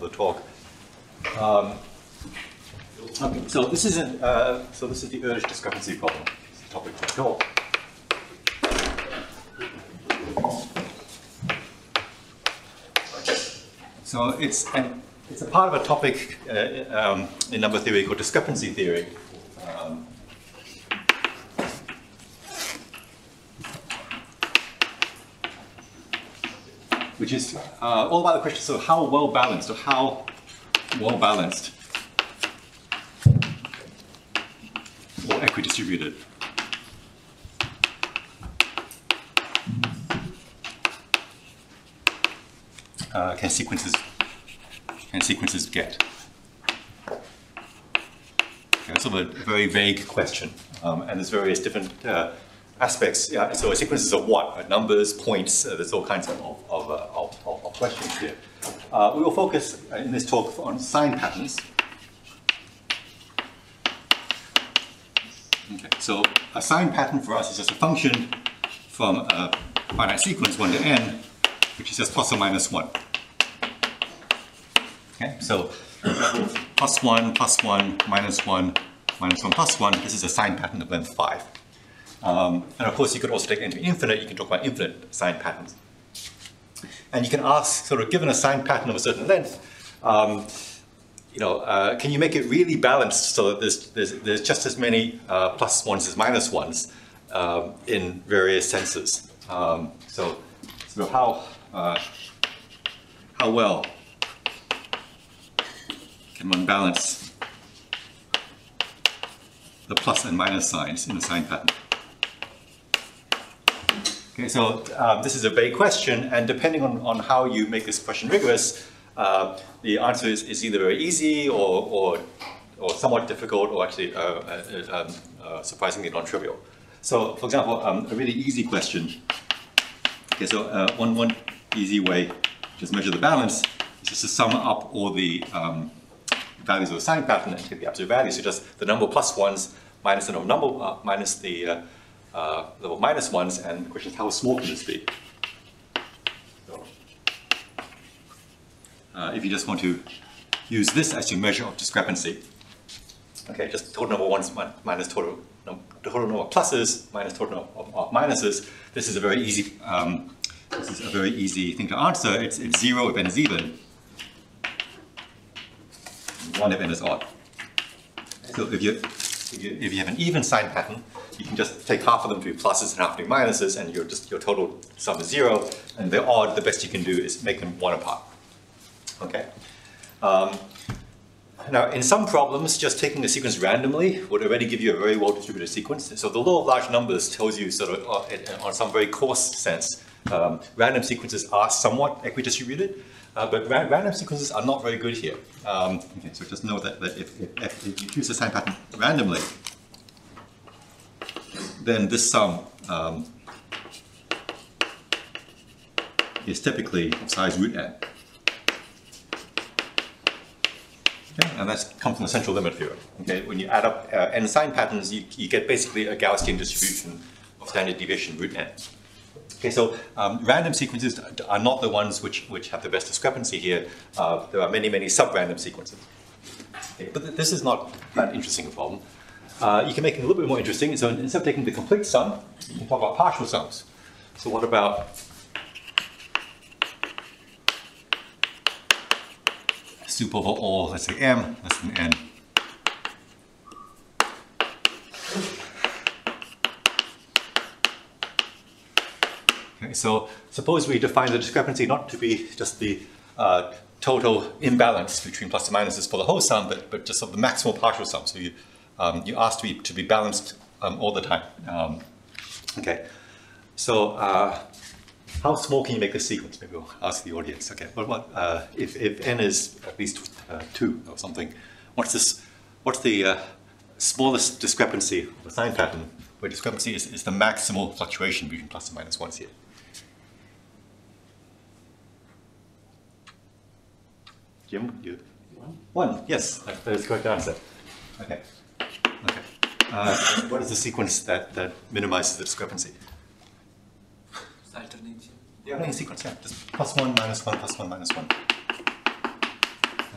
the talk. Okay, so this is the Erdos discrepancy problem. It's the topic for the talk. So it's a part of a topic in number theory called discrepancy theory. Which is all about the question of how well balanced or equidistributed can sequences get? Okay, that's sort of a very vague question, and there's various different aspects. Yeah, so sequences of what? Numbers, points. There's all kinds of questions here. We will focus in this talk on sign patterns. Okay, so a sign pattern for us is just a function from a finite sequence 1 to n, which is just plus or minus 1. Okay, so plus 1, minus 1, minus 1, plus 1. This is a sign pattern of length 5. And of course, you could also take it into infinite. You can talk about infinite sign patterns. And you can ask, sort of, given a sign pattern of a certain length, can you make it really balanced so that there's just as many plus 1s as minus 1s in various senses? So how well can one balance the plus and minus signs in a sign pattern? Okay, so this is a vague question, and depending on how you make this question rigorous, the answer is either very easy or somewhat difficult, or actually surprisingly non-trivial. So, for example, a really easy question. Okay, so one easy way to just measure the balance is just to sum up all the values of the sign pattern and get the absolute value. So just the number of plus 1s minus the number minus the level minus 1s, and the question is how small can this be? So, if you just want to use this as your measure of discrepancy, okay, just total number of 1s minus total number of pluses minus total number of minuses. This is a very easy thing to answer. It's 0 if n is even, 1 if n is odd. So if you have an even sign pattern, you can just take half of them to be pluses and half to be minuses, and your total sum is 0. And they're odd. The best you can do is make them 1 apart. Okay. Now, in some problems, just taking the sequence randomly would already give you a very well-distributed sequence. So the law of large numbers tells you, sort of, on some very coarse sense, random sequences are somewhat equidistributed, but random sequences are not very good here. Okay, so just know that if you choose a sign pattern randomly, then this sum is typically of size root n. Okay, and that comes from the central limit theorem. Okay, when you add up n sign patterns, you get basically a Gaussian distribution of standard deviation root n. Okay, so random sequences are not the ones which have the best discrepancy here. There are many sub-random sequences. Okay, but this is not that interesting a problem. You can make it a little bit more interesting. So instead of taking the complete sum, you can talk about partial sums. So what about sup over all, let's say m less than n. Okay, so suppose we define the discrepancy not to be just the total imbalance between plus and minuses for the whole sum, but just of the maximal partial sum. So you ask to be balanced all the time. Okay, so how small can you make this sequence? Maybe we'll ask the audience. Okay, what if n is at least 2 or something? What's the smallest discrepancy of a sign pattern where discrepancy is the maximal fluctuation between plus and minus 1s here? Jim, you? 1. Yes, that is the correct answer. Okay. Okay. What is the sequence that minimizes the discrepancy? Alternating. The alternating sequence, yeah. Just plus 1, minus 1, plus 1, minus 1.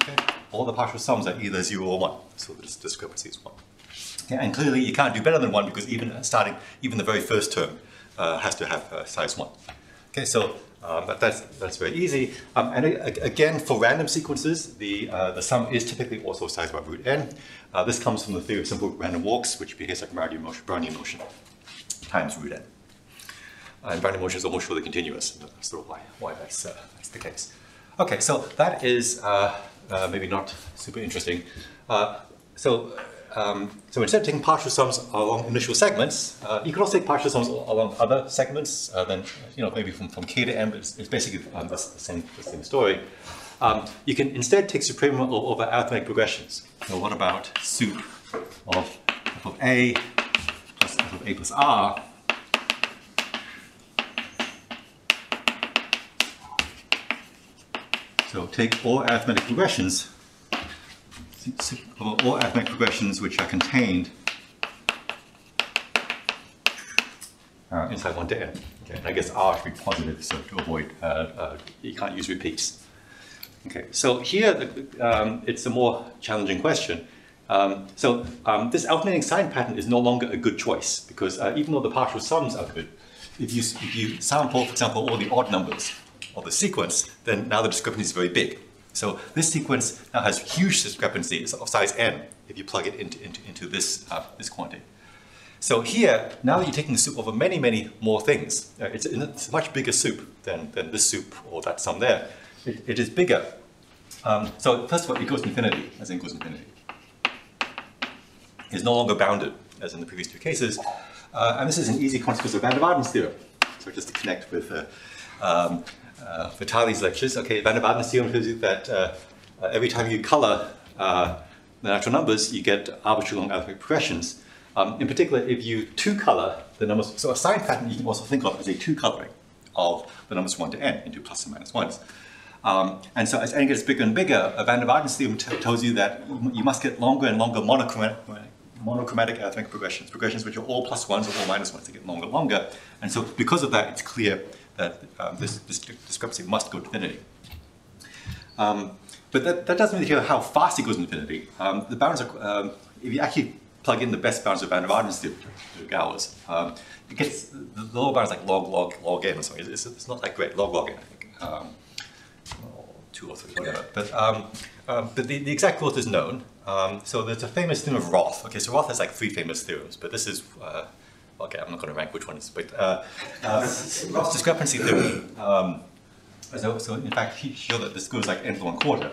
Okay? All the partial sums are either 0 or 1, so this discrepancy is 1. Okay? And clearly you can't do better than 1 because even the very first term has to have size 1. Okay, so that's very easy. And again, for random sequences, the sum is typically also sized by root n. This comes from the theory of simple random walks, which behaves like Brownian motion times root n. And Brownian motion is almost surely continuous. And that's sort of why that's the case. Okay, so that is maybe not super interesting. So instead of taking partial sums along initial segments, you can also take partial sums along other segments. Then maybe from k to m, but it's basically the same story. You can instead take supremum over arithmetic progressions. So what about sup of f of a plus f of a plus r? So take all arithmetic progressions. All arithmetic progressions which are contained inside 1 to n. Okay, and I guess R should be positive, so to avoid, you can't use repeats. Okay, so here it's a more challenging question. This alternating sign pattern is no longer a good choice because even though the partial sums are good, if you sample, for example, all the odd numbers of the sequence, then now the discrepancy is very big. So this sequence now has huge discrepancies of size n if you plug it into this quantity. So here, now that you're taking the sup over many, many more things, it's a much bigger sup than this sup or that sum there. It is bigger. So first of all, it goes to infinity, as in goes to infinity. It's no longer bounded, as in the previous two cases. And this is an easy consequence of Van der Waals theorem. So just to connect with Vitaly's lectures, okay, Van der Waals theorem tells you that every time you color the natural numbers, you get arbitrary long arithmetic progressions. In particular, if you two-color the numbers, so a sign pattern you can also think of as a two-coloring of the numbers 1 to n into plus and minus 1s. And so as n gets bigger and bigger, Van der Waals theorem tells you that you must get longer and longer monochromatic arithmetic progressions which are all plus 1s or all minus 1s. They get longer and longer. And so because of that, it's clear that this discrepancy must go to infinity. But that doesn't really tell you how fast it goes to infinity. The bounds are, if you actually plug in the best bounds of Van der Waals theorem to Gauss, it gets, the lower bound is like log n or something. It's not that great, log n, I think. 2 or 3, whatever. But the exact growth is known. So there's a famous theorem of Roth. Okay, so Roth has like 3 famous theorems, but this is, okay, I'm not going to rank which one is, but Roth's discrepancy theorem. So in fact, he showed that this goes like n to the 1/4.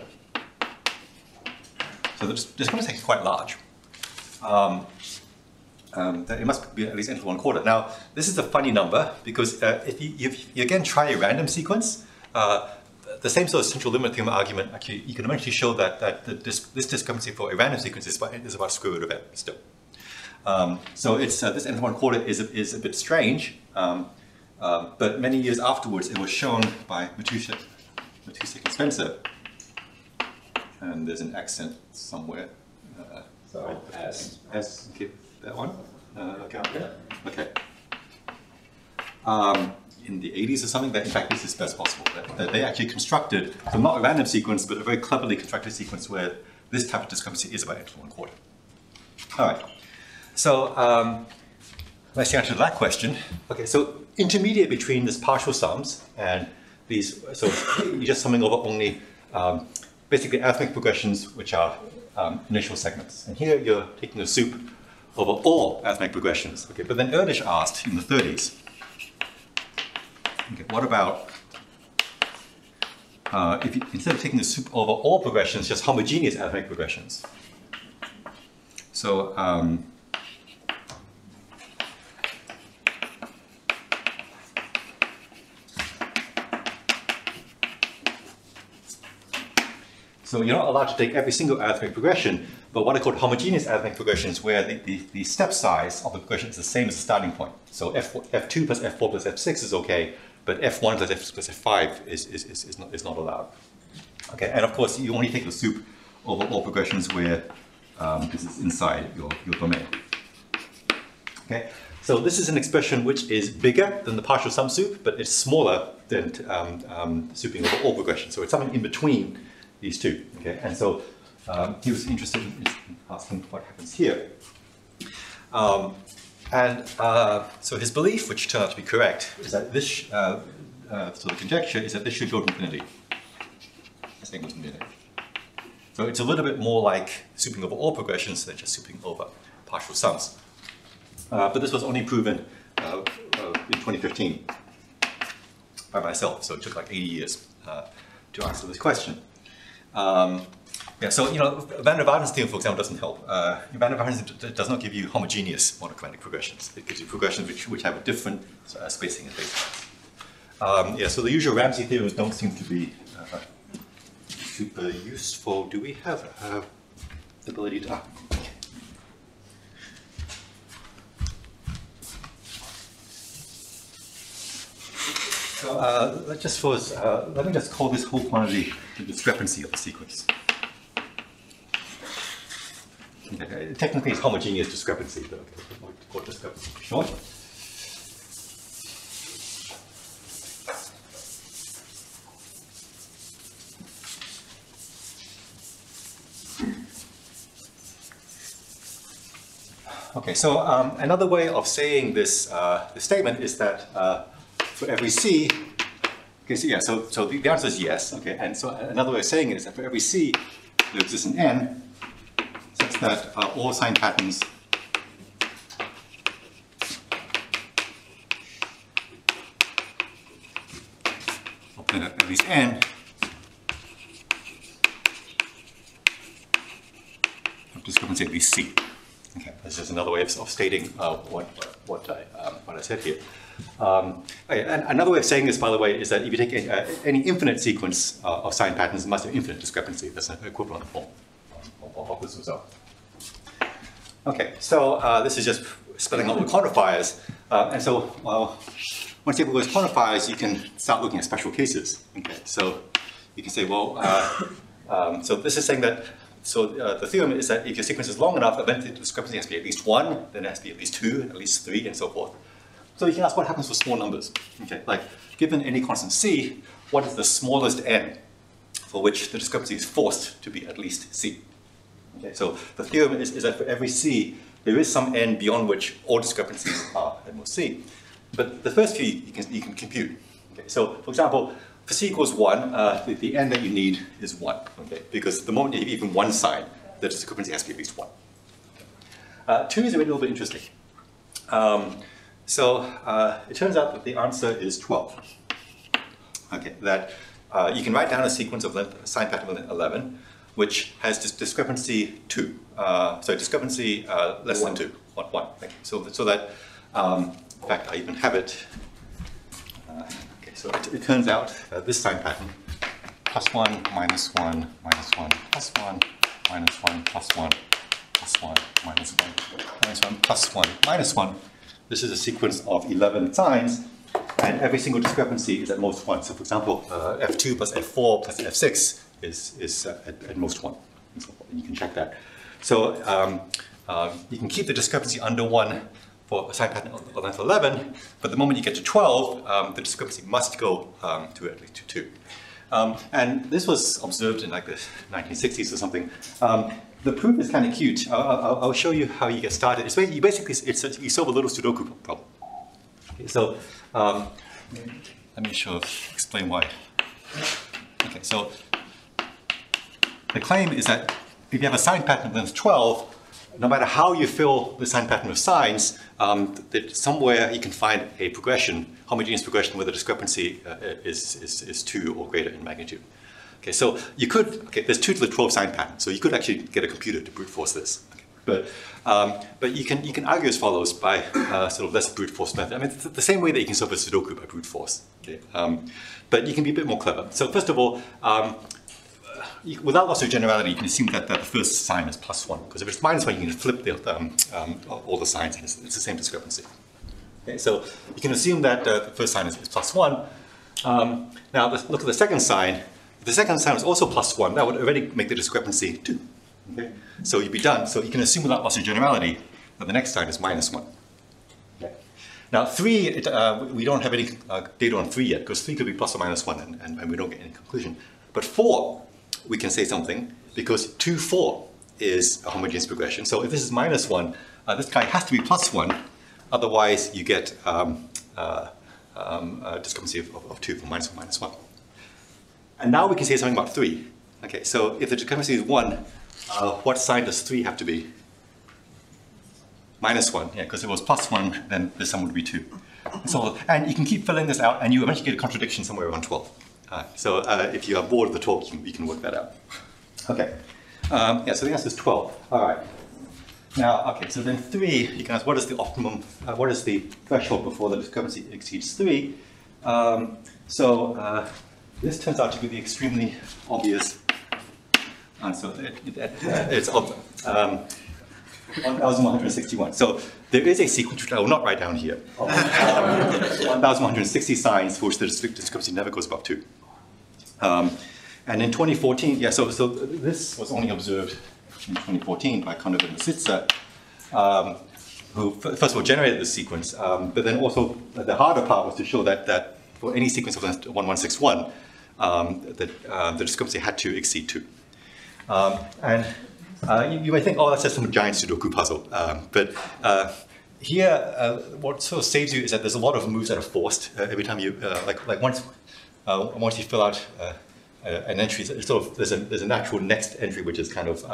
So the discrepancy is quite large. That it must be at least n to the 1/4. Now, this is a funny number because if you again try a random sequence, the same sort of central limit theorem argument, actually, you can eventually show that this discrepancy for a random sequence is about square root of n still. So it's this n to the 1/4 is a bit strange, but many years afterwards it was shown by Matomaki and Spencer, and there's an accent somewhere. Sorry, S. Okay, that one. Okay. Okay. In the 80s or something, that in fact this is best possible. That they actually constructed, so not a random sequence, but a very cleverly constructed sequence where this type of discrepancy is about n to the 1/4. All right. So let's answer that question. Okay, so intermediate between this partial sums and these, so you're just summing over only basically arithmetic progressions which are initial segments. And here you're taking a sup over all arithmetic progressions. Okay, but then Erdos asked in the 30s, okay, what about if you, instead of taking the sup over all progressions, just homogeneous arithmetic progressions? So so you're not allowed to take every single arithmetic progression, but what are called homogeneous arithmetic progressions, where the step size of the progression is the same as the starting point. So F2 plus F4 plus F6 is okay, but F1 plus F6 plus F5 is not allowed. Okay, and of course you only take the sup over all progressions where this is inside your domain. Okay, so this is an expression which is bigger than the partial sum sup, but it's smaller than suping over all progressions. So it's something in between these two. Okay, and so he was interested in asking what happens here. So his belief, which turned out to be correct, is that this, so the conjecture is that this should go to infinity. This thing goes to infinity. So it's a little bit more like souping over all progressions than just souping over partial sums. But this was only proven in 2015 by myself, so it took like 80 years to answer this question. Yeah, so Van der Waarden's theorem, for example, doesn't help. Van der Waarden's does not give you homogeneous monochromatic progressions. It gives you progressions which have a different spacing and baselines. Yeah, so the usual Ramsey theorems don't seem to be super useful. Do we have the ability to? So let me just call this whole quantity the discrepancy of the sequence. Okay, technically, it's homogeneous discrepancy, but we'll call it discrepancy for short. Okay, so another way of saying this, this statement is that for every c, okay, so yeah, so the answer is yes. Okay, and so another way of saying it is that for every c, there exists an n such that all sign patterns of at least n of discrepancy at least c. Okay, this is another way of stating what I said here. And another way of saying this, by the way, is that if you take any infinite sequence of sign patterns, it must have infinite discrepancy. That's an equivalent form of this result. Okay, so this is just spelling out the quantifiers. And so once you have those quantifiers, you can start looking at special cases. Okay, so you can say, well, so this is saying that, so the theorem is that if your sequence is long enough, eventually the discrepancy has to be at least 1, then it has to be at least 2, at least 3, and so forth. So you can ask what happens for small numbers. Okay, like given any constant c, what is the smallest n for which the discrepancy is forced to be at least c? Okay, so the theorem is that for every c, there is some n beyond which all discrepancies are at most c. But the first few you can compute. Okay, so for example, for c equals 1, the n that you need is 1. Okay, because the moment you have even one sign, the discrepancy has to be at least 1. 2 is a little bit interesting. So it turns out that the answer is 12. Okay, that you can write down a sequence of sign pattern within 11, which has this discrepancy 2. So discrepancy less than 2, 1. Okay. So that, in fact, I even have it. Okay, so it turns out this sign pattern, +1, -1, -1, +1, -1, +1, +1, -1, -1, +1, -1. This is a sequence of 11 signs, and every single discrepancy is at most 1. So for example, F2 plus F4 plus F6 is at most 1. And so you can check that. So you can keep the discrepancy under 1 for a sign pattern of length 11, but the moment you get to 12, the discrepancy must go to at least 2. And this was observed in like the 1960s or something. The proof is kind of cute. I'll show you how you get started. It's basically, you solve a little Sudoku problem. Okay, so let me explain why. Okay, so the claim is that if you have a sign pattern of length 12, no matter how you fill the sign pattern with signs, that somewhere you can find a progression, homogeneous progression where the discrepancy is 2 or greater in magnitude. Okay, so you could, there's 2 to the 12 sign pattern, so you could actually get a computer to brute force this. Okay, but you can argue as follows by sort of less brute force method. I mean, it's the same way that you can solve a Sudoku by brute force. Okay, but you can be a bit more clever. So first of all, without loss of generality, you can assume that the first sign is +1, because if it's -1, you can flip all the signs, and it's the same discrepancy. Okay, so you can assume that the first sign is +1. Now let's look at the second sign. If the second sign is also +1, that would already make the discrepancy 2. Okay, so you'd be done. So you can assume without loss of generality that the next sign is -1. Okay. Now 3, we don't have any data on 3 yet, because 3 could be +or -1, and we don't get any conclusion. But 4, we can say something, because 2, 4 is a homogeneous progression. So if this is -1, this guy has to be +1, otherwise you get a discrepancy of 2 from -1, -1. And now we can say something about 3. Okay, so if the discrepancy is 1, what sign does 3 have to be? -1, yeah, because if it was +1, then the sum would be 2. And you can keep filling this out, and you eventually get a contradiction somewhere around 12. So if you are bored of the talk, you can work that out. Okay, yeah, so the answer is 12. All right. Now, okay, so then 3, you can ask, what is the optimum, what is the threshold before the discrepancy exceeds 3? This turns out to be the extremely obvious answer. It's 1161. So there is a sequence, which I will not write down here, 1160 signs for which the discrepancy never goes above 2. And in 2014, yeah, so this was only observed in 2014 by Konover and Sitzer, who first of all generated the sequence, but then also the harder part was to show that for any sequence of length 1161, the discrepancy had to exceed 2. You may think, oh, that's just some giant Sudoku puzzle. But here, what sort of saves you is that there's a lot of moves that are forced every time you, once you fill out an entry, it's sort of, there's a natural next entry which is kind of,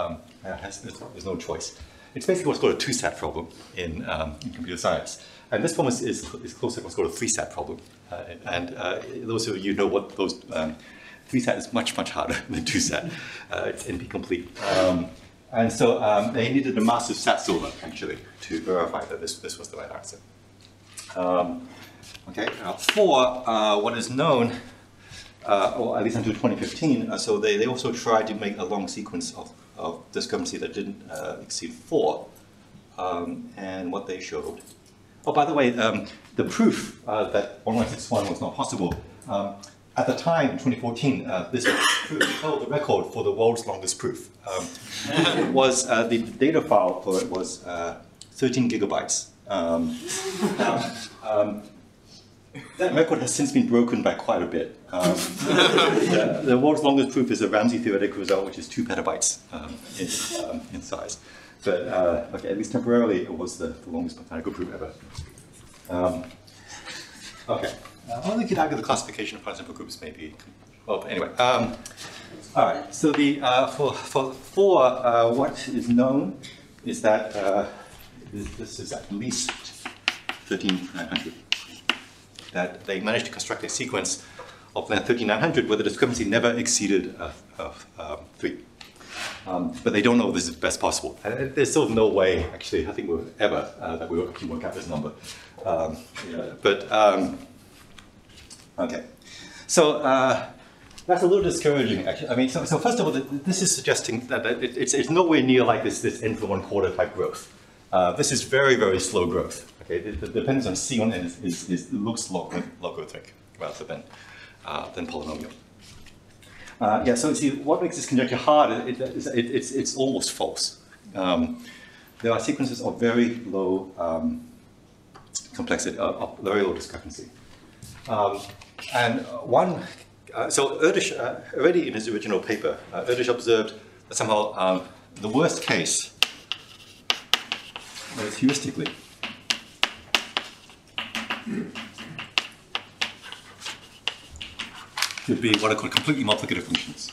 there's no choice. It's basically what's called a 2-sat problem in computer science. And this problem is closer to what's called a 3-sat problem. Those of you know what those 3-sat is much, much harder than 2-sat. It's NP complete. And so they needed a massive sat solver, actually, to verify that this was the right answer. Okay, for what is known, or at least until 2015, so they also tried to make a long sequence of discrepancy that didn't exceed 4. And what they showed. Oh, by the way, the proof that 1161 was not possible, at the time, in 2014, this proof held the record for the world's longest proof. It was, the data file for it was 13 gigabytes. That record has since been broken by quite a bit. The world's longest proof is a Ramsey theoretic result, which is 2 petabytes in size. But okay, at least temporarily, it was the longest mathematical proof ever. Okay. I only could argue the classification of simple groups maybe. Well, anyway. All right. So the for what is known is that this is at least 13900. That they managed to construct a sequence of length 13900 where the discrepancy never exceeded 3. But they don't know if this is best possible. And there's still no way, actually, I think that we will actually work out this number. Okay. So that's a little discouraging, actually. I mean, so first of all, this is suggesting that it's nowhere near like this n to the 1/4 type growth. This is very, very slow growth. Okay, the dependence on C on n looks logarithmic rather than polynomial. Yeah, so see, what makes this conjecture hard is it's almost false. There are sequences of very low complexity, of very low discrepancy. So Erdos, already in his original paper, Erdos observed that somehow the worst case, heuristically, should be what are called completely multiplicative functions,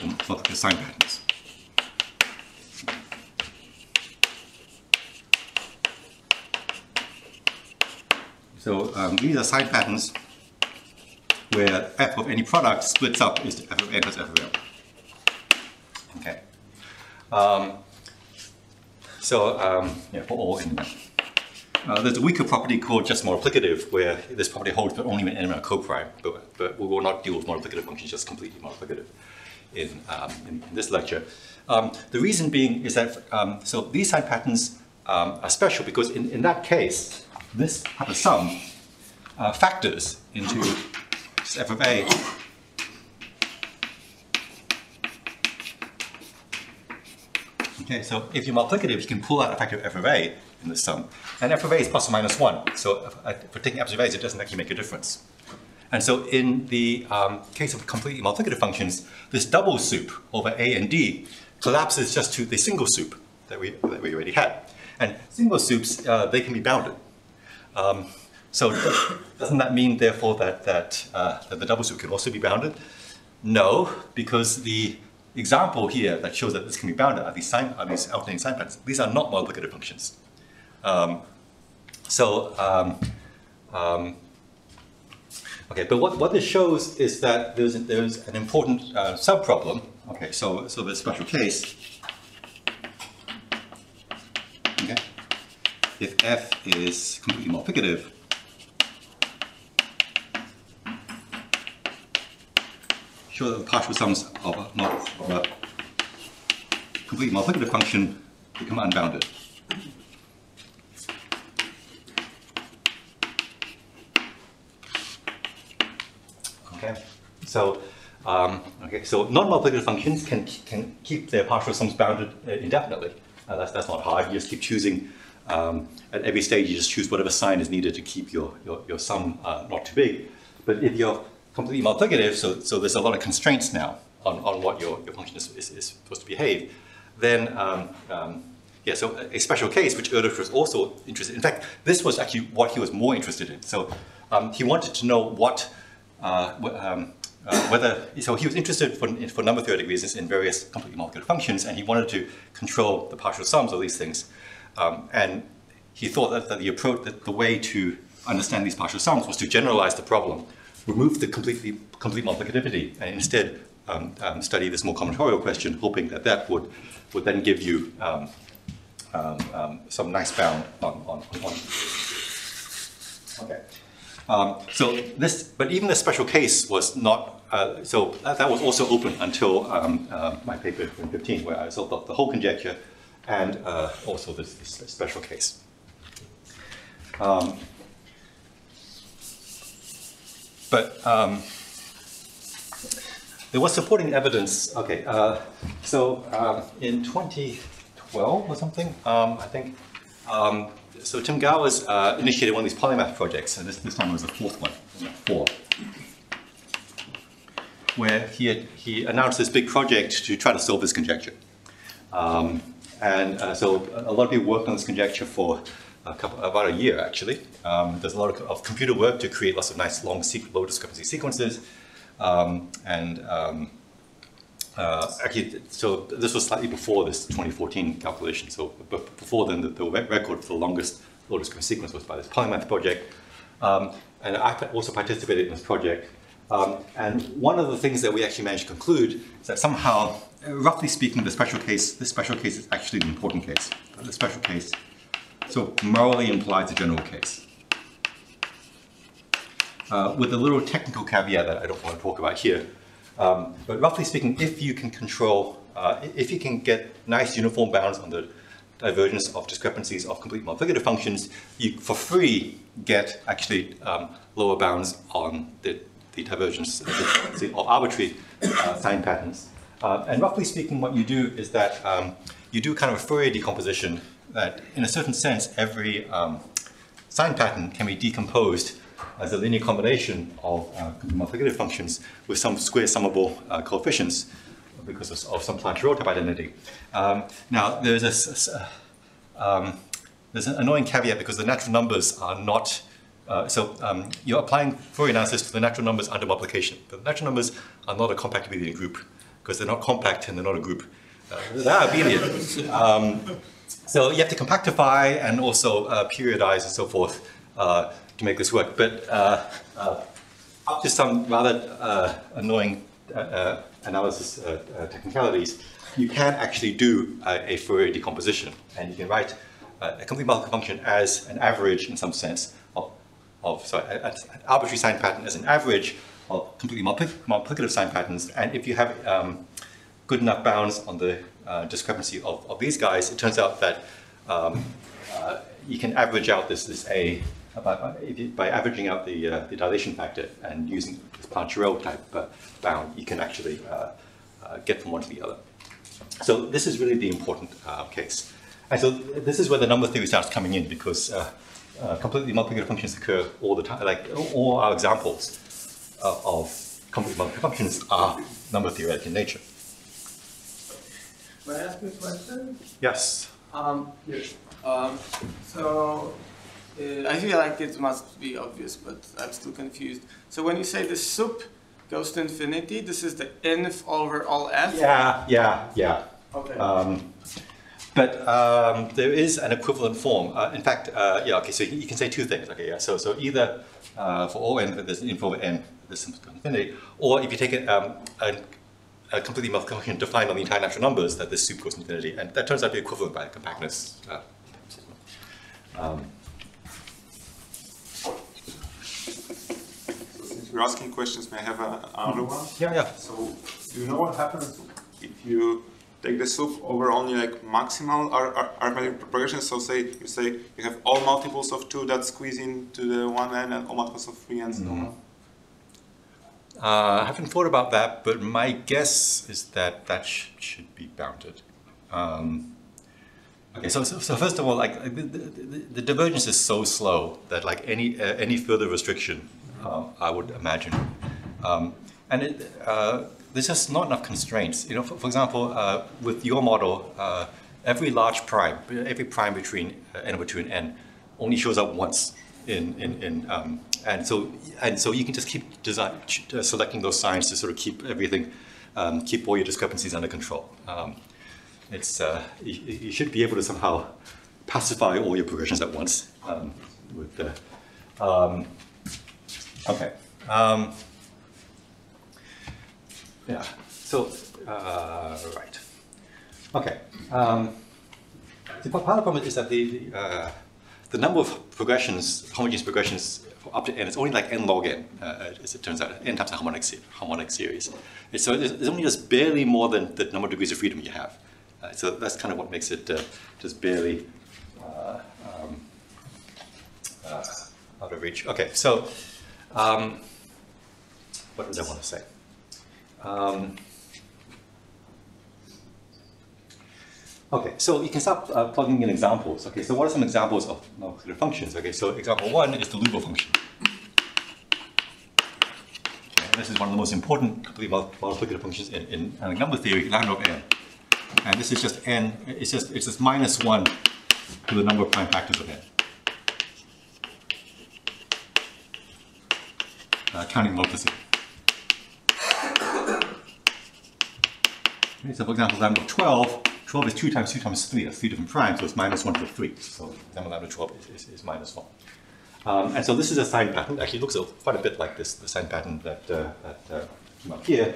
or multiplicative sign patterns. So these are sign patterns where f of any product splits up is f of n plus f of l. Okay. Yeah, for all n. There's a weaker property called just multiplicative, where this property holds but only when n are coprime, but we will not deal with multiplicative functions, just completely multiplicative in this lecture. The reason being is that, so these sign patterns are special because in that case, this type of sum factors into just f of a Okay, so if you're multiplicative, you can pull out a factor of f of a in the sum. And f of a is plus or minus 1. So for taking f of a, it doesn't actually make a difference. And so in the case of completely multiplicative functions, this double soup over A and D collapses just to the single soup that we already had. And single soups, they can be bounded. So doesn't that mean, therefore, that the double soup can also be bounded? No, because the example here that shows that this can be bounded are these alternating sign patterns. These are not multiplicative functions. Okay, but what this shows is that there's an important subproblem. Okay, so the special case. Okay, if f is completely multiplicative, show that the partial sums of a completely multiplicative function become unbounded. Okay, so so non-multiplicative functions can keep their partial sums bounded indefinitely. That's not hard. You just keep choosing at every stage. You just choose whatever sign is needed to keep your sum not too big. But if you're completely multiplicative, so there's a lot of constraints now on what your function is supposed to behave. Then so a special case which Erdos was also interested in. In fact, this was actually what he was more interested in. So he wanted to know what. So he was interested for number theoretic reasons in various completely multiplicative functions, and he wanted to control the partial sums of these things. And he thought that the approach, that the way to understand these partial sums was to generalize the problem, remove the complete multiplicativity, and instead study this more combinatorial question, hoping that would then give you some nice bound on. Okay. But even the special case was not, so that was also open until my paper in 2015, where I solved the whole conjecture and also this special case. There was supporting evidence. Okay, in 2012 or something, I think. So Tim Gowers initiated one of these polymath projects, and this time it was the fourth one, 4, where he announced this big project to try to solve this conjecture. So a lot of people worked on this conjecture for about a year, actually. There's a lot of computer work to create lots of nice long low discrepancy sequences. Actually, so this was slightly before this 2014 calculation. So before then, the record for the longest low discrepancy sequence was by this polymath project. And I also participated in this project. And one of the things that we actually managed to conclude is that somehow, roughly speaking, this special case is actually the important case. The special case so morally implies the general case. With a little technical caveat that I don't want to talk about here. But roughly speaking, if you can control, if you can get nice uniform bounds on the divergence of discrepancies of complete multiplicative functions, you for free get actually lower bounds on the divergence of arbitrary sign patterns. And roughly speaking, what you do is that you do kind of a Fourier decomposition that, in a certain sense, every sign pattern can be decomposed as a linear combination of multiplicative functions with some square summable coefficients because of some Planck-Rowe type identity. Now, there's an annoying caveat because the natural numbers are not, you're applying Fourier analysis to the natural numbers under multiplication. But the natural numbers are not a compact abelian group because they're not compact and they're not a group. They are abelian. So you have to compactify and also periodize and so forth to make this work, but up to some rather annoying analysis technicalities, you can actually do a Fourier decomposition, and you can write a complete multiplicative function as an average, in some sense, an arbitrary sign pattern as an average of completely multiplicative sign patterns, and if you have good enough bounds on the discrepancy of these guys, it turns out that you can average out this A by averaging out the dilation factor and using this Planck-Rowe type bound, you can actually get from one to the other. So this is really the important case. And so this is where the number theory starts coming in, because completely multiplicative functions occur all the time, like all our examples complete multiplicative functions are number theoretic in nature. May I ask you a question? Yes. Yes. I feel like it must be obvious, but I'm still confused. So when you say the sup goes to infinity, this is the nth over all f? Yeah. Okay. But there is an equivalent form. In fact, okay, so you can say two things. Okay, yeah. So either for all n, there's an infinite over n, this goes to infinity, or if you take it a completely multiplicative function defined on the entire natural numbers, that this sup goes to infinity, and that turns out to be equivalent by compactness. Since we're asking questions, may I have another one? Yeah. So, do you know what happens if you take the sup over only like maximal arithmetic progressions? So you say you have all multiples of 2 that squeeze into the 1n and all multiples of 3 and so on? I haven't thought about that, but my guess is that that should be bounded. Okay, so first of all, like the divergence is so slow that like any further restriction, I would imagine, and there's just not enough constraints. You know, for example, with your model, every large prime, every prime between n over 2 and n, only shows up once and so you can just keep selecting those signs to sort of keep everything, keep all your discrepancies under control. You should be able to somehow pacify all your progressions at once with the. Okay. Yeah. So right. Okay. The part of the problem is that the number of progressions, homogeneous progressions up to n, is only like n log n, as it turns out, n times a harmonic series. And so there's only just barely more than the number of degrees of freedom you have. So that's kind of what makes it just barely out of reach. Okay, so what did I want to say? Okay, so you can start plugging in examples. Okay, so what are some examples of multiplicative functions? Okay, so example 1 is the Lubel function. Okay, this is one of the most important multiplicative functions in number theory, lambda of n. And this is just n, it's just minus 1 to the number of prime factors of n. Counting multiplicity. Okay, so for example, lambda of 12. 12 is 2 times 2 times 3, that's 3 different primes, so it's minus 1 to the 3. So example lambda 12 is minus 1. And so this is a sign pattern. Actually, it looks quite a bit like this, the sign pattern that came up here.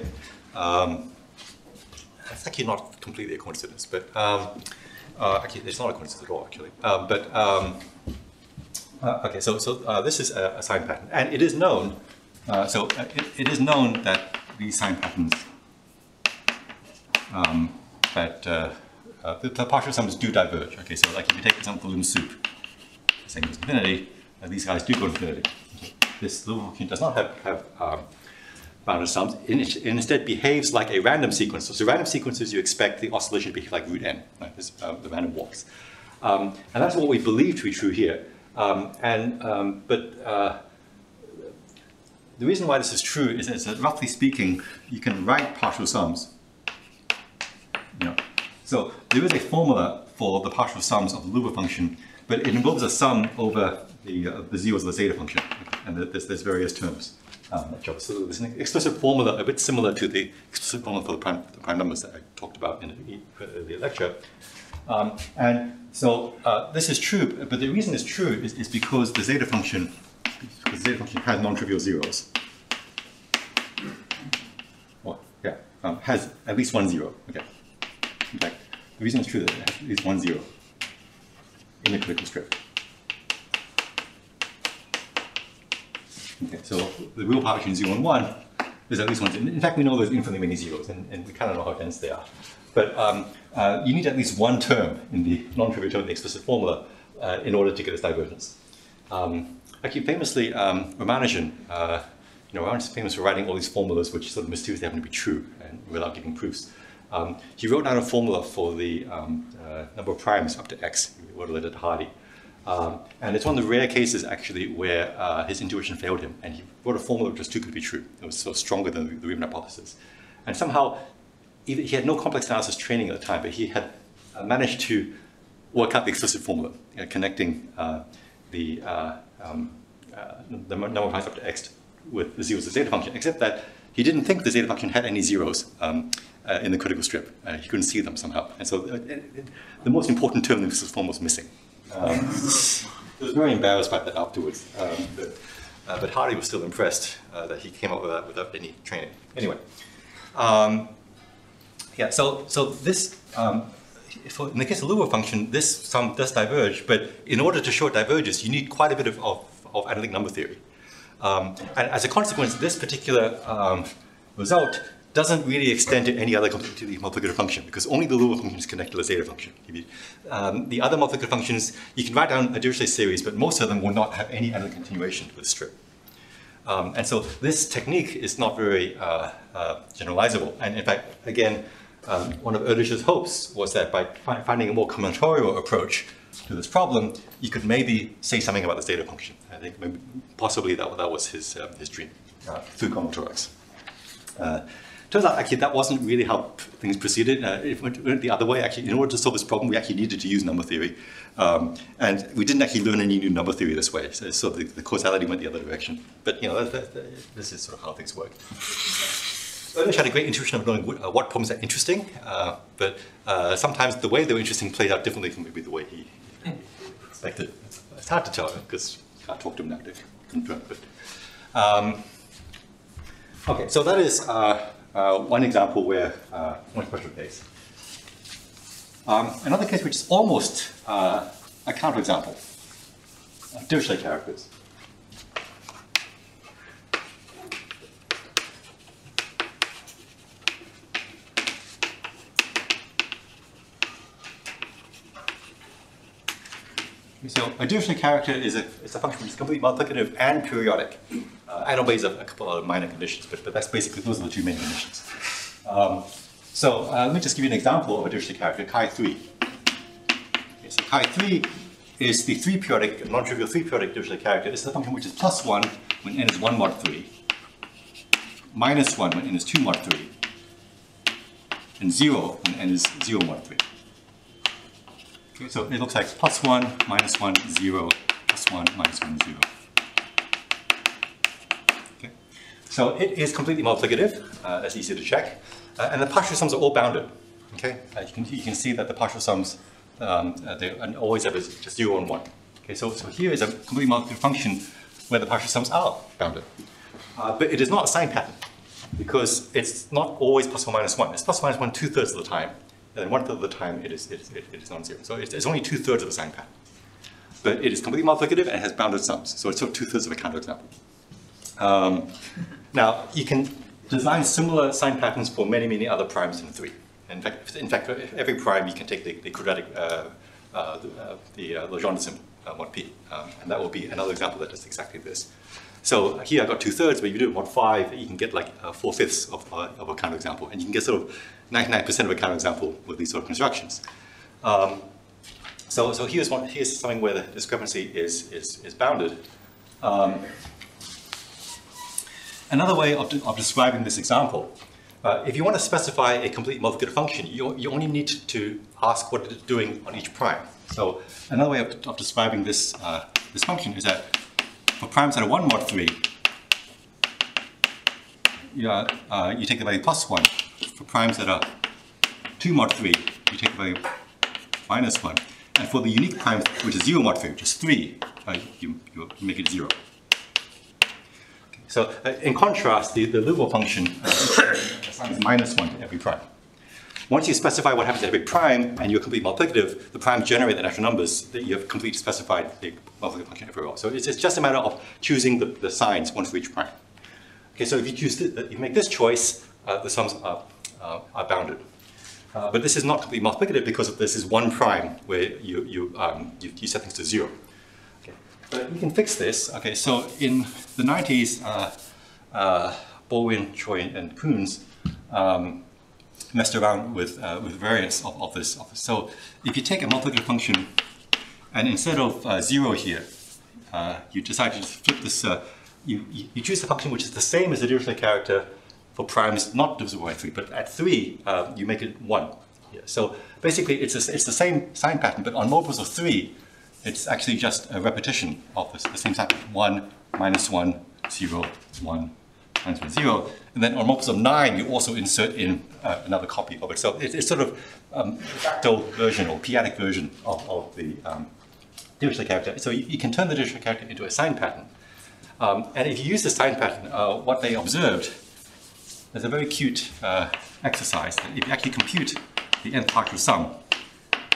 It's actually not completely a coincidence, but actually, it's not a coincidence at all, actually. Okay, so this is a sign pattern, and it is known. It is known that these sign patterns the partial sums do diverge. Okay, so like if you take for example the Lum sup, saying goes to infinity, these guys do go to infinity. Okay. This Lum function does not have bounded sums. It instead behaves like a random sequence. So random sequences, you expect the oscillation to behave like root n, right? This, the random walks. And that's what we believe to be true here. The reason why this is true is that roughly speaking, you can write partial sums. So there is a formula for the partial sums of the Lubel function, but it involves a sum over the zeros of the zeta function, and there's various terms. So there's an explicit formula a bit similar to the explicit formula for the prime numbers that I talked about in the lecture. And so this is true, but the reason it's true is because the zeta function has non-trivial zeros. Has at least one zero. Okay. In fact, the reason it's true that it has at least one zero in the critical strip. Okay, so the real part between 0 and 1 is at least one. In fact, we know there's infinitely many zeros, and we kind of know how dense they are. But you need at least one term in the non-trivial term in the explicit formula in order to get this divergence. Actually, famously, Ramanujan, Ramanujan is famous for writing all these formulas which sort of mysteriously happen to be true and without giving proofs. He wrote down a formula for the number of primes up to x, he wrote a letter to Hardy. And it's one of the rare cases, actually, where his intuition failed him, and he wrote a formula which was too good to be true. It was so stronger than the Riemann hypothesis. And somehow, he had no complex analysis training at the time, but he had managed to work out the explicit formula, connecting the number of lines up to x with the zeros of the zeta function, except that he didn't think the zeta function had any zeros in the critical strip. He couldn't see them somehow. And so the most important term in the explicit formula was missing. He was very embarrassed by that afterwards, but Hardy was still impressed that he came up with that without any training. Anyway, yeah. So this, in the case of the Lua function, this sum does diverge. But in order to show it diverges, you need quite a bit of analytic number theory. And as a consequence, this particular result doesn't really extend to any other completely multiplicative function, because only the Lua function is connected to the zeta function. The other multiplicative functions, you can write down a Dirichlet series, but most of them will not have any analytic continuation with the strip. And so this technique is not very generalizable. And in fact, again, one of Erdős's hopes was that by finding a more combinatorial approach to this problem, you could maybe say something about the zeta function. I think maybe, possibly that was his dream through combinatorics. Turns out, actually, that wasn't really how things proceeded. It went the other way. Actually, in order to solve this problem, we actually needed to use number theory. And we didn't actually learn any new number theory this way. So the causality went the other direction. But, this is sort of how things work. Erdős had a great intuition of knowing what problems are interesting. But sometimes the way they were interesting played out differently from maybe the way he expected. It's hard to tell, because you can't talk to him now to confirm. But, OK, so that is one example where, one special case. Another case which is almost a counterexample, Dirichlet characters. So a Dirichlet character is a function which is completely multiplicative and periodic, and obeys a couple of minor conditions, but that's basically, those are the two main conditions. So let me just give you an example of a Dirichlet character, chi3. Okay, so chi3 is the non-trivial 3-periodic Dirichlet character. This is a function which is +1 when n is 1 mod 3, -1 when n is 2 mod 3, and 0 when n is 0 mod 3. Okay, so it looks like +1, -1, 0, +1, -1, 0. Okay. So it is completely multiplicative. That's easy to check. And the partial sums are all bounded. Okay, you can see that the partial sums they always have just 0 and 1. Okay, so here is a completely multiplicative function where the partial sums are bounded. But it is not a sign pattern, because it's not always +1, -1. It's +1, -1 2/3 of the time. And then 1/3 of the time it is non-zero. So it's only 2/3 of the sign pattern. But it is completely multiplicative and it has bounded sums. So it's sort of 2/3 of a counterexample. Now, you can design similar sign patterns for many, many other primes in 3. In fact, for every prime, you can take the quadratic, the Legendre symbol, 1p. And that will be another example that does exactly this. So here I've got 2/3, but if you do it mod 5, you can get like 4/5 of a counterexample. And you can get sort of 99% of a counterexample with these sort of constructions. So here's something where the discrepancy is bounded. Another way of describing this example, if you want to specify a complete multiplicative function, you only need to ask what it's doing on each prime. So another way of describing this function is that for primes that are 1 mod 3, you take the value +1. For primes that are 2 mod 3, you take the value -1. And for the unique primes, which is 0 mod 3, which is 3, you make it 0. Okay, so in contrast, the Lua function assigns -1 to every prime. Once you specify what happens at every prime and you're completely multiplicative, the primes generate the natural numbers that you have completely specified the multiplicative function everywhere. So it's just a matter of choosing the signs once for each prime. Okay, so if you you make this choice, the sums are bounded. But this is not completely multiplicative because this is one prime where you set things to 0. Okay. But you can fix this. Okay, so in the 90s, Baldwin, Choi, and Koons messed around with variants of this. So if you take a multiplicative function And instead of 0 here, you decide to just flip this, you choose a function which is the same as the Dirichlet character for primes not divisible by 3, but at 3, you make it 1. Yeah. So basically, it's the same sign pattern, but on multiples of 3, it's actually just a repetition of the same sign pattern. 1, minus 1, 0, 1, minus 1, 0. And then on multiples of 9, you also insert in another copy of it. So it's sort of a fractal version or p-adic version of the Dirichlet character. So you can turn the Dirichlet character into a sign pattern. And if you use the sign pattern, what they observed, there's a very cute exercise. That if you actually compute the nth partial sum,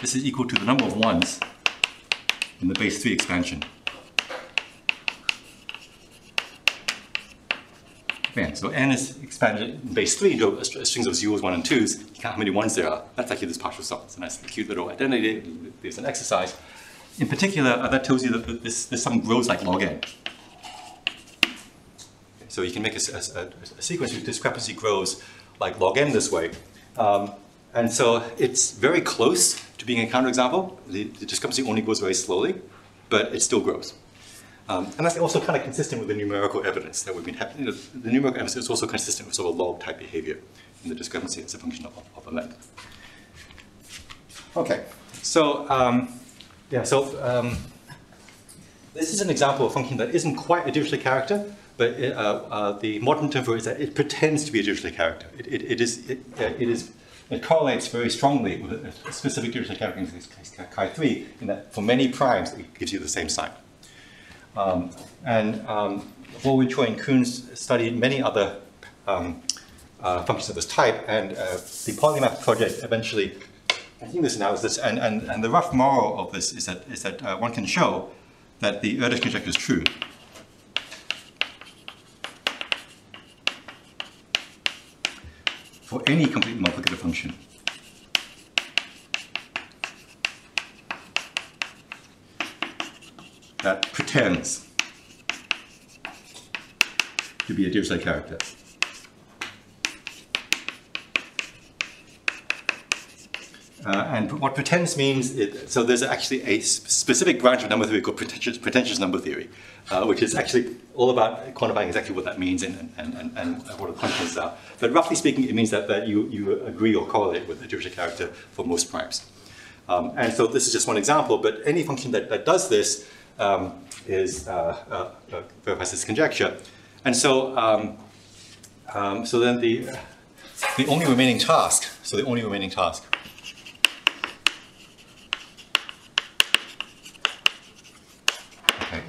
this is equal to the number of ones in the base 3 expansion. Yeah, so n is expanded in base 3 into strings of zeros, 1, and 2s. You count how many ones there are. That's actually this partial sum. It's a nice, cute little identity. There's an exercise. In particular, that tells you that this sum grows like log n. So you can make a sequence whose discrepancy grows like log n this way. And so it's very close to being a counterexample. The discrepancy only grows very slowly, but it still grows. And that's also kind of consistent with the numerical evidence that we've been having. The numerical evidence is also consistent with sort of log type behavior in the discrepancy as a function of a length. Okay, so this is an example of a function that isn't quite a Dirichlet character, but the modern term for it is that it pretends to be a Dirichlet character. It correlates very strongly with a specific Dirichlet character, in this case chi3, in that for many primes it gives you the same sign. Woolwin, Choi, and Kuhn studied many other functions of this type, and the polymath project eventually continued this analysis. And the rough moral of this is that one can show that the Erdos conjecture is true. For any complete multiplicative function. That pretends to be a Dirichlet character. And what pretends means, so there's actually a specific branch of number theory called pretentious number theory, which is actually all about quantifying exactly what that means and what the functions are. But roughly speaking, it means that you agree or correlate with the Dirichlet character for most primes. And so this is just one example, but any function that does this verifies this conjecture. And so, so then the only remaining task,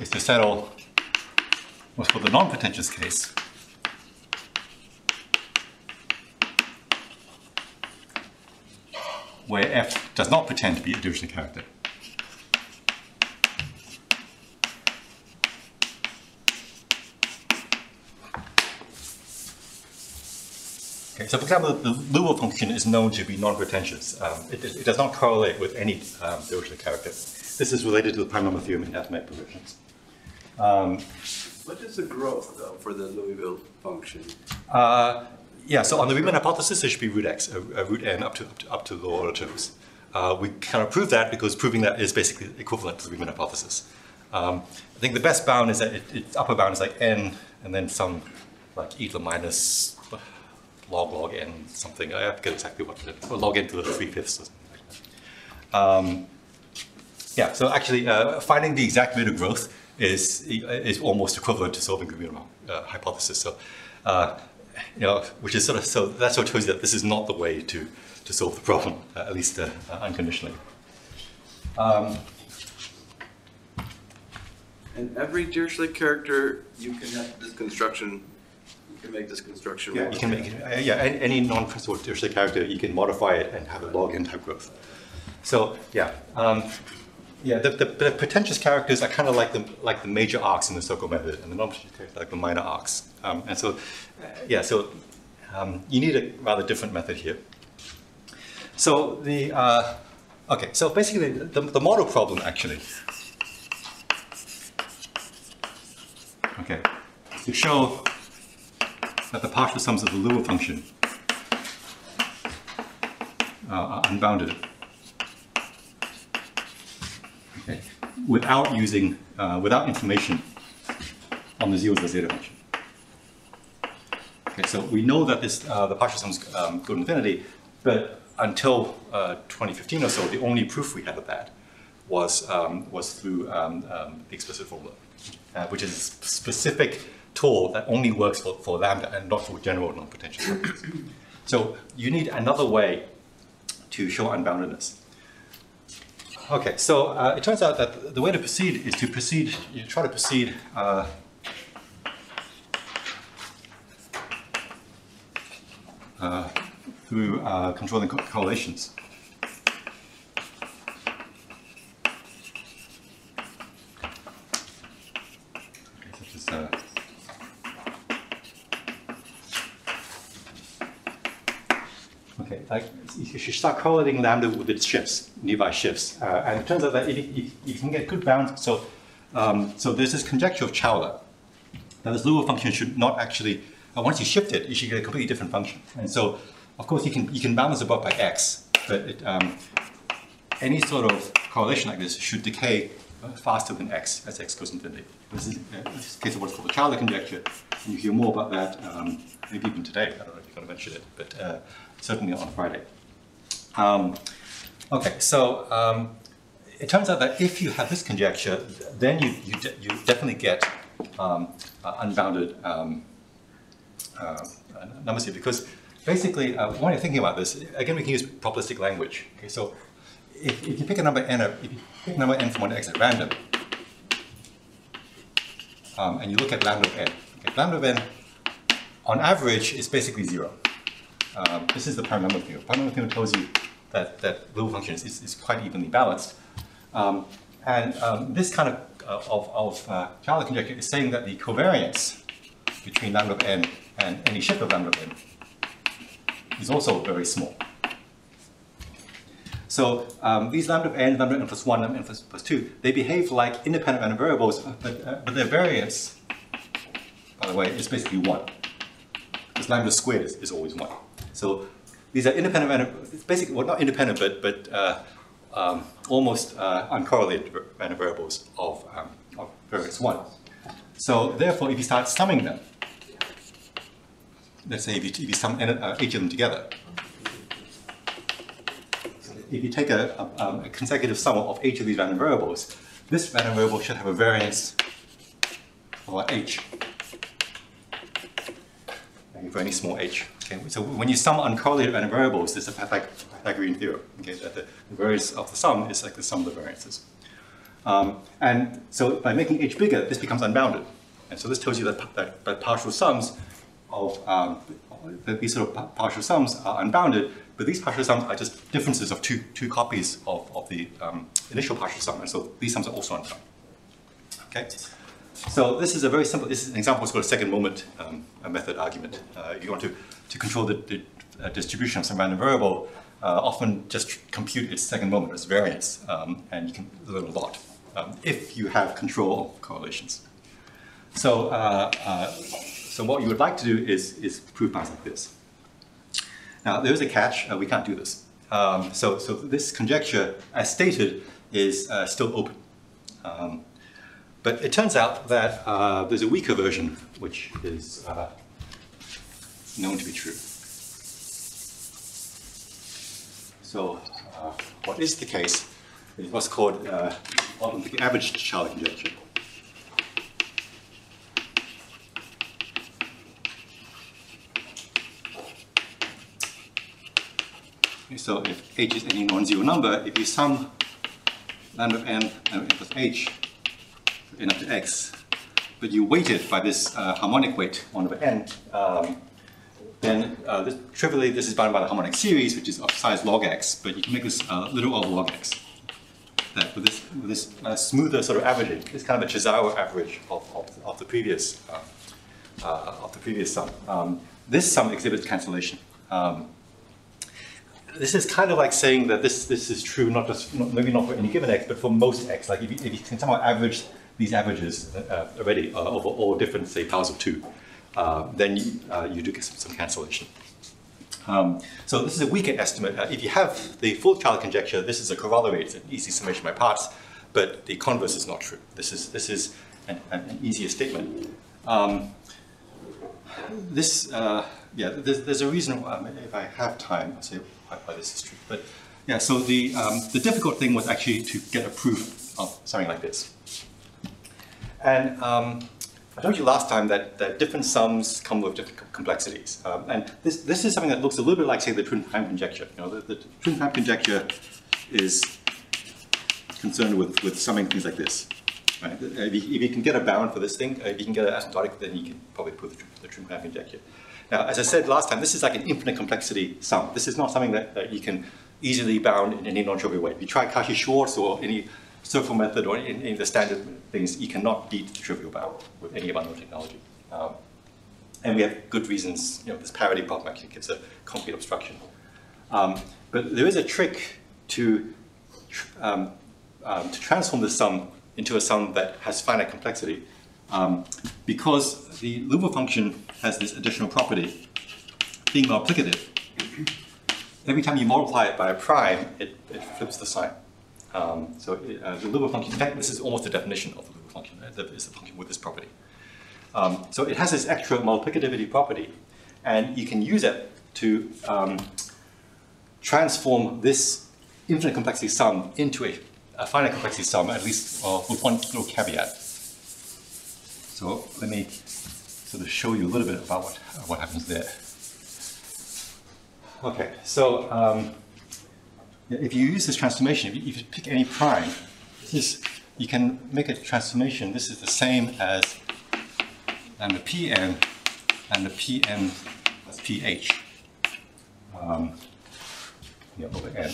is to settle what's called the non-pretentious case, where f does not pretend to be a Dirichlet character. Okay, so for example, the Lua function is known to be non-pretentious. It does not correlate with any Dirichlet character. This is related to the prime number theorem in arithmetic progressions. What is the growth, though, for the Liouville function? Yeah, so on the Riemann hypothesis, there should be root x, root n up to lower order terms. We cannot prove that because proving that is basically equivalent to the Riemann hypothesis. I think the best bound is that its upper bound is like n, and then some like e to the minus log n something. I forget exactly what it is, or log n to the 3/5 or something like that. Yeah, so actually finding the exact rate of growth is almost equivalent to solving the Riemann hypothesis. So, which is sort of, so that sort of tells you that this is not the way to solve the problem, at least unconditionally. And every Dirichlet character, you can have this construction. You can make this construction. Yeah, you can make any non-principal Dirichlet character, you can modify it and have a log n type growth. So yeah. The pretentious characters are kind of like the major arcs in the circle method, and the non-pretentious characters are like the minor arcs. And so, you need a rather different method here. So so basically the model problem actually, is to show that the partial sums of the Lua function are unbounded. okay, without using, without information on the 0 zeta function. Okay, so we know that this, the partial sums go to infinity, but until 2015 or so, the only proof we had of that was through the explicit formula, which is a specific tool that only works for lambda and not for general non-potential functions. So you need another way to show unboundedness. Okay, so it turns out that the way to proceed is to proceed, you try to proceed through controlling correlations. Okay, such as, okay, like you should start correlating lambda with its shifts, nearby shifts, and it turns out that if you can get good bounds. So, so there's this conjecture of Chowla that this Lua function should not actually. Once you shift it, you should get a completely different function. And so, of course, you can bound this above by x, but any sort of correlation like this should decay faster than x as x goes infinity. This is a case of what's called the Chowla conjecture. And you hear more about that maybe even today. I don't know if you're going to mention it, but certainly on Friday. Okay, so it turns out that if you have this conjecture, then you definitely get unbounded numbers here, because basically when you're thinking about this, again we can use probabilistic language. Okay, so if you pick a number n, if you pick a number n from 1 to x at random, and you look at lambda of n, okay, lambda of n on average is basically 0. This is the prime number theorem. Prime number theorem tells you that Lua function is quite evenly balanced, and this kind of Chowla conjecture is saying that the covariance between lambda of n and any shift of lambda of n is also very small. So these lambda of n plus 1, lambda of n plus 2, they behave like independent random variables, but their variance, by the way, is basically 1. Because lambda squared is always 1. So these are independent random, it's basically, well, not independent, but almost uncorrelated random variables of variance 1. So therefore, if you start summing them, let's say if you sum each of them together, if you take a consecutive sum of each of these random variables, this random variable should have a variance of h for any small h. Okay, so when you sum uncorrelated random variables, there's a Pythagorean theorem. Okay, that the variance of the sum is like the sum of the variances. And so by making h bigger, this becomes unbounded. And so this tells you that partial sums of that these sort of partial sums are unbounded, but these partial sums are just differences of two copies of the initial partial sum, and so these sums are also unbounded. Okay, so this is a very simple. This is an example. It's called a second moment method argument. If you want to control the distribution of some random variable, often just compute its second moment, its variance, and you can learn a lot if you have control of correlations. So, so what you would like to do is prove things like this. Now, there's a catch. We can't do this. So this conjecture, as stated, is still open. But it turns out that there's a weaker version, which is known to be true. So what is the case is what's called the average Chowla conjecture. So if h is any non-zero number, if you sum lambda of n and n plus h, n up to x, but you weight it by this harmonic weight 1 over n, then trivially this is bounded by the harmonic series, which is of size log x, but you can make this literal of log x. That with this smoother sort of averaging, it's kind of a Chizawa average of the previous sum. This sum exhibits cancellation. This is kind of like saying that this is true maybe not for any given x, but for most x. Like if you can somehow average these averages already over all different, say, powers of 2, then you do get some cancellation. So this is a weaker estimate. If you have the full Chowla conjecture, this is a corollary. It's an easy summation by parts. but the converse is not true. This is an easier statement. There's a reason, if I have time, I'll say why this is true. But yeah, so the difficult thing was actually to get a proof of something like this. And I told you last time that different sums come with different complexities. And this is something that looks a little bit like, say, the twin-prime conjecture. You know, the twin-prime conjecture is concerned with summing things like this. Right? If you can get a bound for this thing, if you can get an asymptotic, then you can probably prove the twin-prime conjecture. Now, as I said last time, this is like an infinite complexity sum. This is not something that you can easily bound in any non-trivial way. If you try Cauchy-Schwarz or any circle method or any of the standard things, you cannot beat the trivial bound with any of our known technology. And we have good reasons. You know, this parity problem actually gives a concrete obstruction. But there is a trick to transform this sum into a sum that has finite complexity, because the Looper function has this additional property, being multiplicative. Every time you multiply it by a prime, it flips the sign. The Looper function, in fact, this is almost the definition of the Looper function. It's a function with this property. So it has this extra multiplicativity property, and you can use it to transform this infinite complexity sum into a finite complexity sum, at least with one little caveat. So let me sort of show you a little bit about what happens there. Okay, so if you use this transformation, if you pick any prime, you can make a transformation. This is the same as lambda Pn and the Pn plus Ph over n.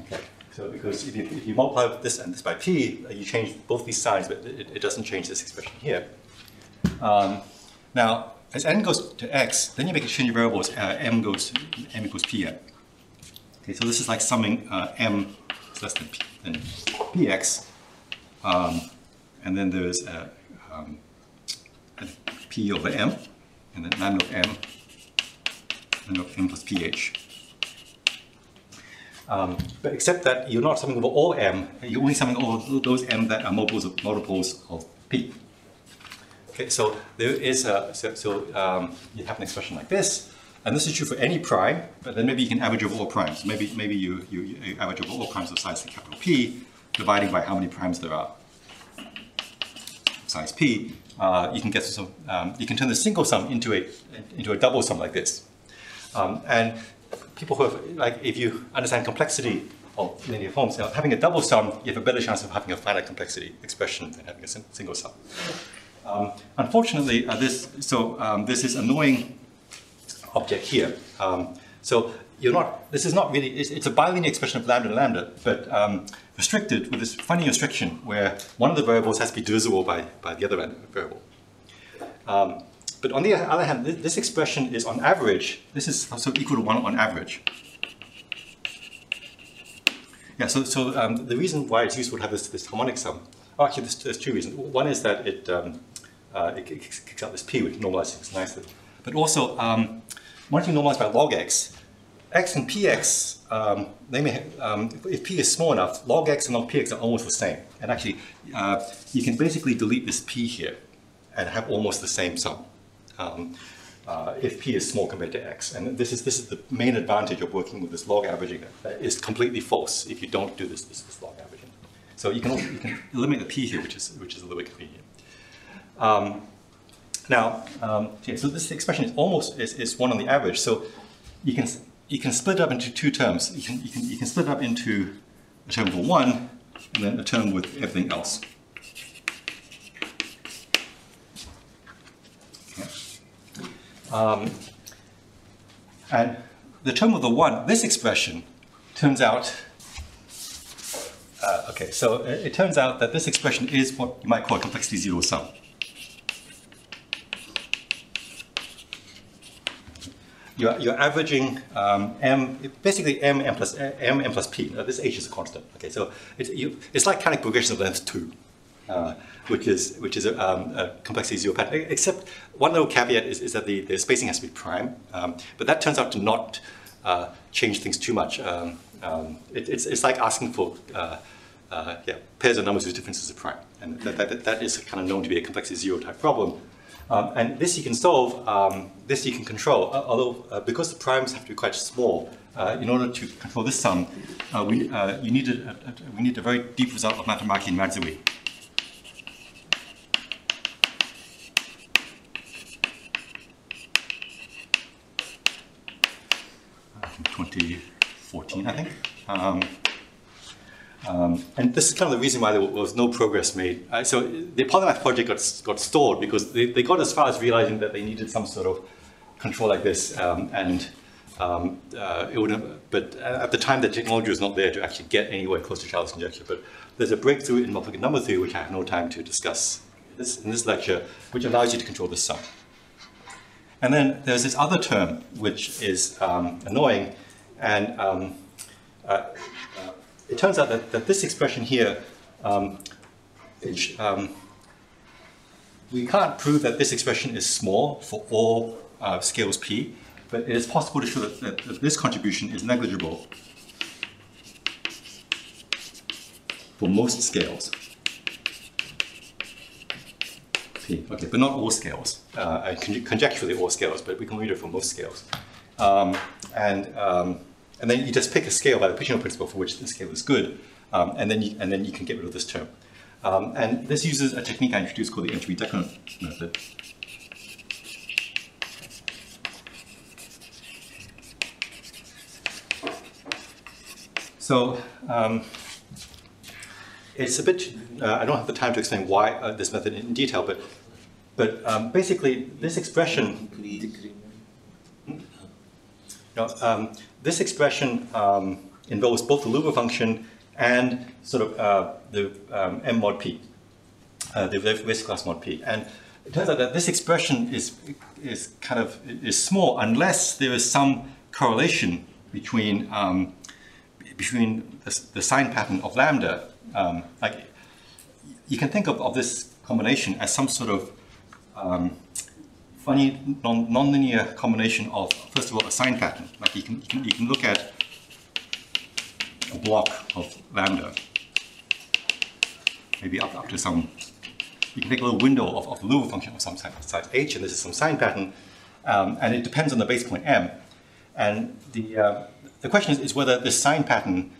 Okay, so because if you multiply this and this by p, you change both these signs, but it doesn't change this expression here. Now, as n goes to x, then you make a change of variables. M equals Pn. Okay, so this is like summing m is less than px, and then there's a p over m, and then lambda of m plus ph. But except that you're not summing over all m, you're only summing over those m that are multiples of p. Okay, so there is you have an expression like this, and this is true for any prime, but then maybe you can average over all primes. Maybe you average over all primes of size capital P, dividing by how many primes there are of size P. You can get some. You can turn the single sum into a double sum like this. And people who have, like, if you understand complexity of linear forms, having a double sum, you have a better chance of having a finite complexity expression than having a single sum. Unfortunately, this is annoying object here. So this is not really, it's a bilinear expression of lambda and lambda, but restricted with this funny restriction where one of the variables has to be divisible by the other variable. But on the other hand, this expression is on average, this is also equal to 1 on average. Yeah, so the reason why it's useful to have this harmonic sum, actually there's two reasons. One is that it kicks out this p, which normalizes nicely. But also, once you normalize by log x and px, they may have, if p is small enough, log x and log px are almost the same. And actually, you can basically delete this p here and have almost the same sum. If p is small compared to x, and this is the main advantage of working with this log averaging that is completely false if you don't do this log averaging. So you can eliminate the p here, which is a little bit convenient. So this expression is almost is 1 on the average. So you can split it up into two terms. You can split it up into a term for 1 and then a term with everything else. And the term of the 1, this expression turns out, so it turns out that this expression is what you might call a complexity zero sum. You're averaging basically m plus p. This h is a constant. Okay, so it's like canonic progression of length 2. Which is a complexity zero pattern. Except one little caveat is that the spacing has to be prime, but that turns out to not change things too much. It's like asking for pairs of numbers whose differences are prime. And that is kind of known to be a complexity zero type problem. And this you can solve, this you can control, although because the primes have to be quite small, in order to control this sum, we need a very deep result of Matomaki and Radziwill. 2014, I think. And this is kind of the reason why there was no progress made. So the polymath project got stalled because they got as far as realizing that they needed some sort of control like this, but at the time the technology was not there to actually get anywhere close to Chowla's conjecture. But there's a breakthrough in multiplicative number theory, which I have no time to discuss in this lecture, which allows you to control this sum. And then there's this other term, which is annoying, and it turns out that this expression here, we can't prove that this expression is small for all scales p, but it is possible to show that this contribution is negligible for most scales p. Okay, but not all scales. Conjecturally all scales, but we can read it for most scales. And then you just pick a scale by the Peano principle for which the scale is good, and then you can get rid of this term. And this uses a technique I introduced called the entropy decrement method. So it's a bit. I don't have the time to explain why this method in detail, but basically this expression. This expression involves both the Luber function and sort of the M mod p, the basic class mod p. And it turns out that this expression is small unless there is some correlation between the sign pattern of lambda. Like you can think of this combination as some sort of funny nonlinear combination of, first of all, a sign pattern. Like you can look at a block of lambda, maybe up to some. You can take a little window of the Luber function of some size h, and this is some sign pattern, and it depends on the base point m. And the question is whether this sign pattern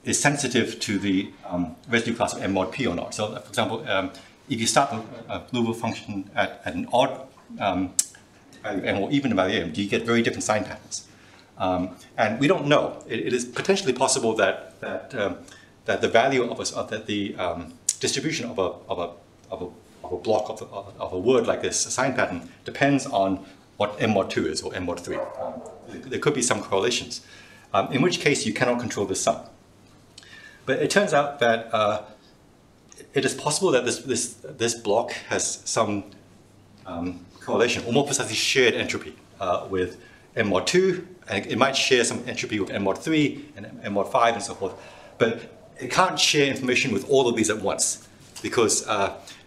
is sensitive to the residue class of m mod p or not. So, for example, if you start the Luber function at an odd value of m or even value of m, do you get very different sign patterns? And we don't know. It is potentially possible that the value of the distribution of a block of a word like this, a sign pattern, depends on what m mod 2 is or m mod 3. There could be some correlations, in which case you cannot control the sum. But it turns out that it is possible that this block has some correlation, or more precisely shared entropy with m mod 2, and it might share some entropy with m mod 3 and m mod 5 and so forth. But it can't share information with all of these at once, because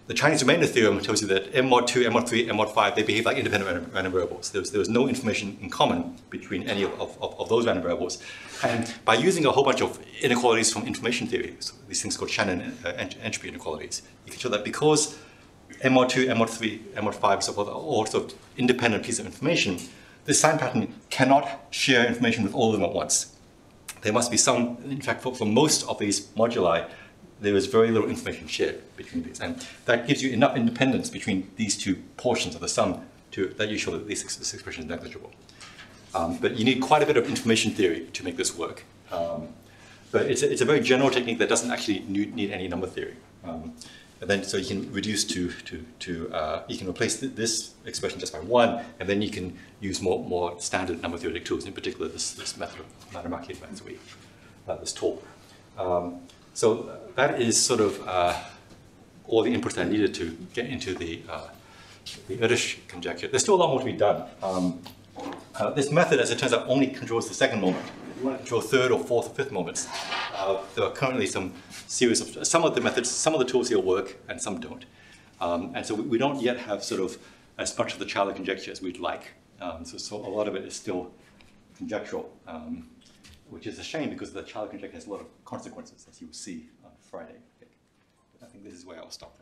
the Chinese remainder theorem tells you that m mod 2, m mod 3, m mod 5, they behave like independent random variables. There was no information in common between any of those random variables. And by using a whole bunch of inequalities from information theory, so these things called Shannon entropy inequalities, you can show that because m mod 2, m mod 3, m mod 5, and so forth are all sort of independent pieces of information, this sign pattern cannot share information with all of them at once. There must be some, in fact, for most of these moduli, there is very little information shared between these. And that gives you enough independence between these two portions of the sum that you show that this expression is negligible. But you need quite a bit of information theory to make this work. But it's a very general technique that doesn't actually need any number theory. And then, so you can reduce you can replace this expression just by 1, and then you can use more standard number theoretic tools, in particular this method of Matomaki and Radziwill, this tool. So that is sort of all the inputs I needed to get into the Erdos conjecture. There's still a lot more to be done. This method, as it turns out, only controls the second moment. If you want to control third or fourth or fifth moments, there are currently some series of, some of the methods, some of the tools here work and some don't. And so we don't yet have sort of as much of the Chowla conjecture as we'd like. So a lot of it is still conjectural, which is a shame because the Chowla conjecture has a lot of consequences, as you will see on Friday. Okay. But I think this is where I'll stop.